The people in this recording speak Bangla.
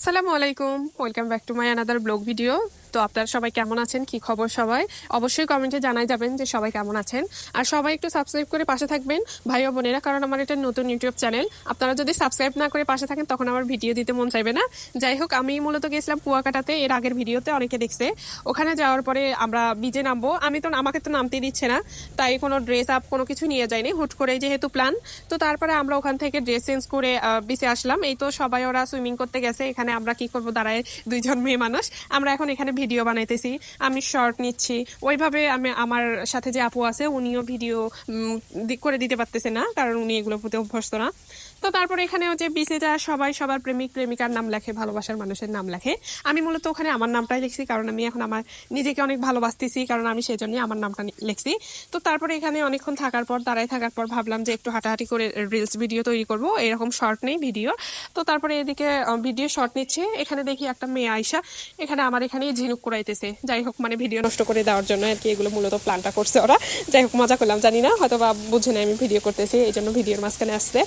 আসসালামু আলাইকুম, welcome back to my another blog video. তো আপনারা সবাই কেমন আছেন, কি খবর সবাই? অবশ্যই কমেন্টে জানাই যাবেন যে সবাই কেমন আছেন। আর সবাই একটু সাবস্ক্রাইব করে পাশে থাকবেন ভাই ও বোনেরা, কারণ আমার এটা নতুন ইউটিউব চ্যানেল। আপনারা যদি সাবস্ক্রাইব না করে পাশে থাকেন তখন আমার ভিডিও দিতে মন চাইবে না। যাই হোক, আমি মূলত গেছিলাম কুয়াকাটাতে, এর আগের ভিডিওতে অনেকে দেখছে। ওখানে যাওয়ার পরে আমরা বিচে নামবো, আমাকে তো নামতে দিচ্ছে না, তাই কোনো ড্রেস আপ কোনো কিছু নিয়ে যাইনি, হুট করে যেহেতু প্ল্যান। তো তারপরে আমরা ওখান থেকে ড্রেস চেঞ্জ করে বিচে আসলাম। এই তো সবাই ওরা সুইমিং করতে গেছে, এখানে আমরা কি করব দাঁড়ায়, দুইজন মেয়ে মানুষ। আমরা এখন এখানে ভিডিও বানাইতেছি, আমি শর্ট নিচ্ছি। ওইভাবে আমি আমার সাথে যে আপু আছে উনিও ভিডিও করে দিতে পারতেছে না, কারণ উনি এগুলোর প্রতি অভ্যস্ত না। তো তারপরে এখানে যে বিচে যা সবাই সবার প্রেমিক প্রেমিকার নাম লেখে, ভালোবাসার মানুষের নাম লেখে। আমি মূলত ওখানে আমার নামটাই লিখছি, কারণ আমি এখন আমার নিজেকে অনেক ভালোবাসতেছি, কারণ আমি সেই জন্যই আমার নামটা লিখছি। তো তারপরে এখানে অনেকক্ষণ থাকার পর, দাঁড়ায় থাকার পর ভাবলাম যে একটু হাঁটাহাঁটি করে রিলস ভিডিও তৈরি করব, এরকম শর্ট নেই ভিডিও। তো তারপরে এদিকে ভিডিও শর্ট নিচ্ছে, এখানে দেখি একটা মেয়ে আইসা এখানে আমার এখানে ঝিনুক কুড়াইতেছে। যাই হোক, মানে ভিডিও নষ্ট করে দেওয়ার জন্য আর কি, এগুলো মূলত প্ল্যানটা করছে ওরা। যাই হোক, মজা করলাম, জানি না হয়তো বা বুঝে না আমি ভিডিও করতেছি, এই জন্য ভিডিওর মাঝখানে আসছে।